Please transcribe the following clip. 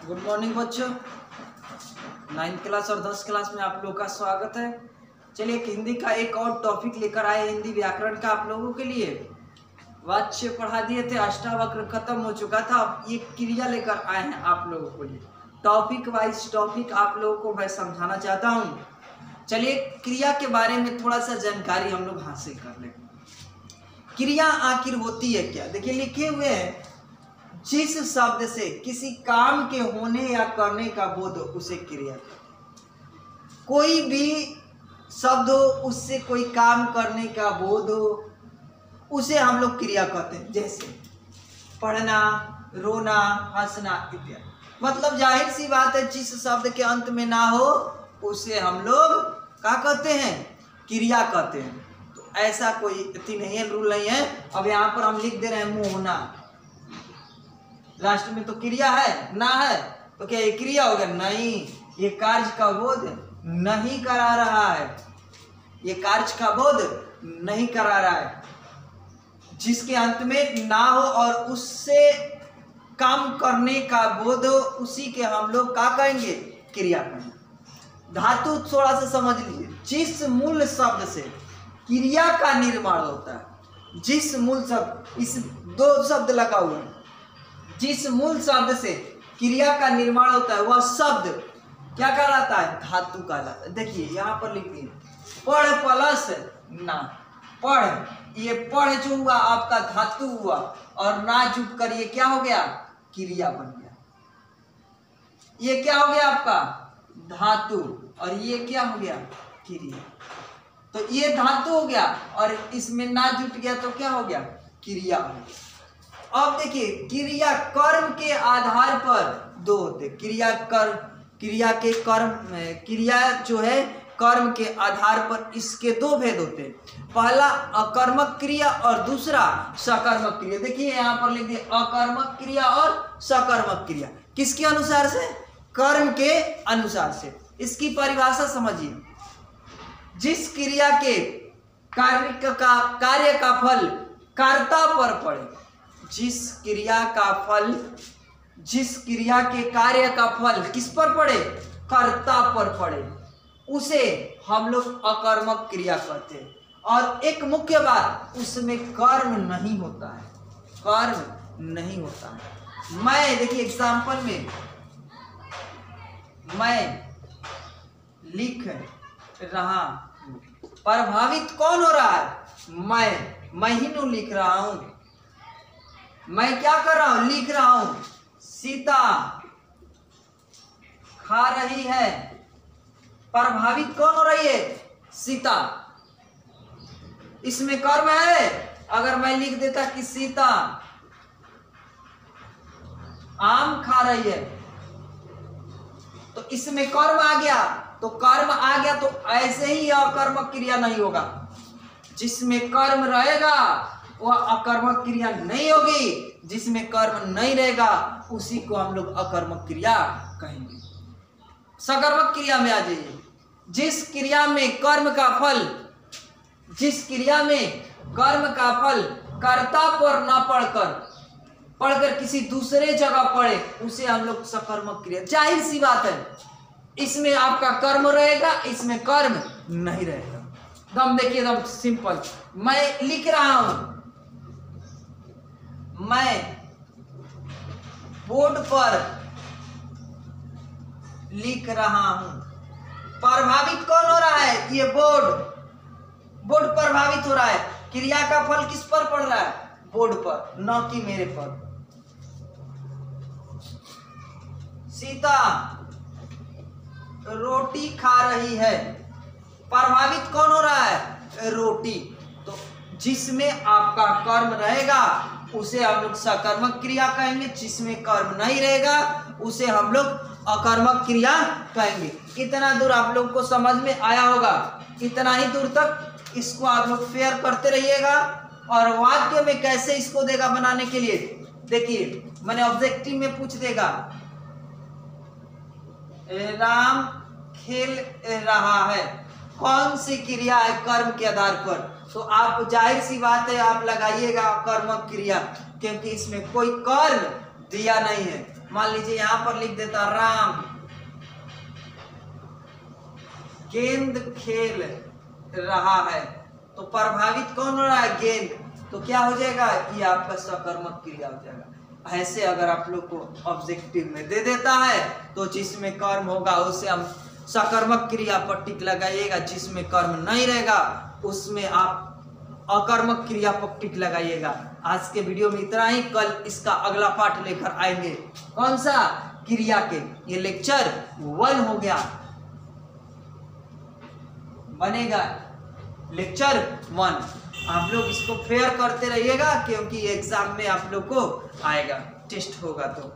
Good morning बच्चों। 9th class और 10th class में आप लोगों का स्वागत है। चलिए एक हिंदी का एक और टॉपिक लेकर आए, हिंदी व्याकरण का आप लोगों के लिए। वाच्य पढ़ा दिए थे, अष्टावक्र खत्म हो चुका था। अब ये क्रिया लेकर आए हैं आप लोगों के लिए। टॉपिक वाइज टॉपिक आप लोगों को मैं समझाना चाहता हूँ। चलिए क्रिया के बारे में थोड़ा सा जानकारी हम लोग हासिल कर लें। क्रिया आखिर होती है क्या? देखिए लिखे हुए हैं, जिस शब्द से किसी काम के होने या करने का बोध हो उसे क्रिया कहते हैं। कोई भी शब्द हो, उससे कोई काम करने का बोध हो, उसे हम लोग क्रिया कहते हैं। जैसे पढ़ना, रोना, हंसना इत्यादि। मतलब जाहिर सी बात है, जिस शब्द के अंत में ना हो उसे हम लोग क्या कहते हैं? क्रिया कहते हैं। तो ऐसा कोई इतनी नहीं है, रूल नहीं है। अब यहाँ पर हम लिख दे रहे हैं मोहना, राष्ट्र में तो क्रिया है ना, है तो क्या ये क्रिया हो गया? नहीं, ये कार्य का बोध नहीं करा रहा है, ये कार्य का बोध नहीं करा रहा है। जिसके अंत में ना हो और उससे काम करने का बोध हो, उसी के हम लोग क्या कहेंगे? क्रिया कहेंगे। धातु थोड़ा सा समझ लीजिए। जिस मूल शब्द से क्रिया का निर्माण होता है, जिस मूल शब्द, इस दो शब्द लगा हुआ है, जिस मूल शब्द से क्रिया का निर्माण होता है वह शब्द क्या कहलाता है? धातु कहलाता है। देखिए यहाँ पर लिख दिए, पढ़ प्लस ना। पढ़, ये पढ़ जो हुआ आपका धातु हुआ, और ना जुट कर ये क्या हो गया? क्रिया बन गया। ये क्या हो गया आपका? धातु, और ये क्या हो गया? क्रिया। तो ये धातु हो गया और इसमें ना जुट गया तो क्या हो गया? क्रिया हो गया। अब देखिए, क्रिया कर्म के आधार पर दो होते। क्रिया के कर्म, क्रिया जो है कर्म के आधार पर इसके दो भेद होते हैं। पहला अकर्मक क्रिया और दूसरा सकर्मक क्रिया। देखिए यहाँ पर लिख दिए अकर्मक क्रिया और सकर्मक क्रिया। किसके अनुसार से? कर्म के अनुसार से। इसकी परिभाषा समझिए। जिस क्रिया के कार्य का फल कर्ता पर पड़े, जिस क्रिया के कार्य का फल किस पर पड़े? कर्ता पर पड़े, उसे हम लोग अकर्मक क्रिया कहते हैं। और एक मुख्य बात, उसमें कर्म नहीं होता है, कर्म नहीं होता है। मैं, देखिए एग्जाम्पल में, मैं लिख रहा हूं, प्रभावित कौन हो रहा है? मैं ही तो लिख रहा हूं। मैं क्या कर रहा हूं? लिख रहा हूं। सीता खा रही है, प्रभावित कौन हो रही है? सीता। इसमें कर्म है। अगर मैं लिख देता कि सीता आम खा रही है, तो इसमें कर्म आ गया। तो कर्म आ गया तो ऐसे ही अकर्मक क्रिया नहीं होगा। जिसमें कर्म रहेगा वह अकर्मक क्रिया नहीं होगी, जिसमें कर्म नहीं रहेगा उसी को हम लोग अकर्मक क्रिया कहेंगे। सकर्मक क्रिया में आ जाइए। जिस क्रिया में कर्म का फल कर्ता पर न पढ़कर किसी दूसरे जगह पड़े, उसे हम लोग सकर्मक क्रिया। जाहिर सी बात है, इसमें आपका कर्म रहेगा, इसमें कर्म नहीं रहेगा। एकदम देखिए, एकदम सिंपल। मैं लिख रहा हूं, मैं बोर्ड पर लिख रहा हूं। प्रभावित कौन हो रहा है? ये बोर्ड प्रभावित हो रहा है। क्रिया का फल किस पर पड़ रहा है? बोर्ड पर, न कि मेरे पर। सीता रोटी खा रही है, प्रभावित कौन हो रहा है? रोटी। तो जिसमें आपका कर्म रहेगा उसे हम लोग सकर्मक क्रिया कहेंगे, जिसमें कर्म नहीं रहेगा उसे हम लोग अकर्मक क्रिया कहेंगे। इतना दूर आप लोग को समझ में आया होगा। इतना ही दूर तक इसको आप लोग फेयर करते रहिएगा। और वाक्य में कैसे इसको देगा बनाने के लिए, देखिए मैंने ऑब्जेक्टिव में पूछ देगा, राम खेल रहा है, कौन सी क्रिया है? कर्म के आधार पर। तो आप जाहिर सी बात है आप लगाइएगा कर्मक क्रिया, क्योंकि इसमें कोई कर्म दिया नहीं है। मान लीजिए यहाँ पर लिख देता राम गेंद खेल रहा है, तो प्रभावित कौन हो रहा है? गेंद। तो क्या हो जाएगा? ये आपका सकर्मक क्रिया हो जाएगा। ऐसे अगर आप लोग को ऑब्जेक्टिव में दे देता है तो जिसमें कर्म होगा उसे हम सकर्मक क्रिया पर टिक लगाइएगा, जिसमें कर्म नहीं रहेगा उसमें आप अकर्मक क्रिया पर टिक लगाइएगा। आज के वीडियो में इतना ही, कल इसका अगला पार्ट लेकर आएंगे। कौन सा? क्रिया के। ये लेक्चर 1 हो गया, बनेगा लेक्चर 1। आप लोग इसको फेयर करते रहिएगा क्योंकि एग्जाम में आप लोग को आएगा, टेस्ट होगा तो।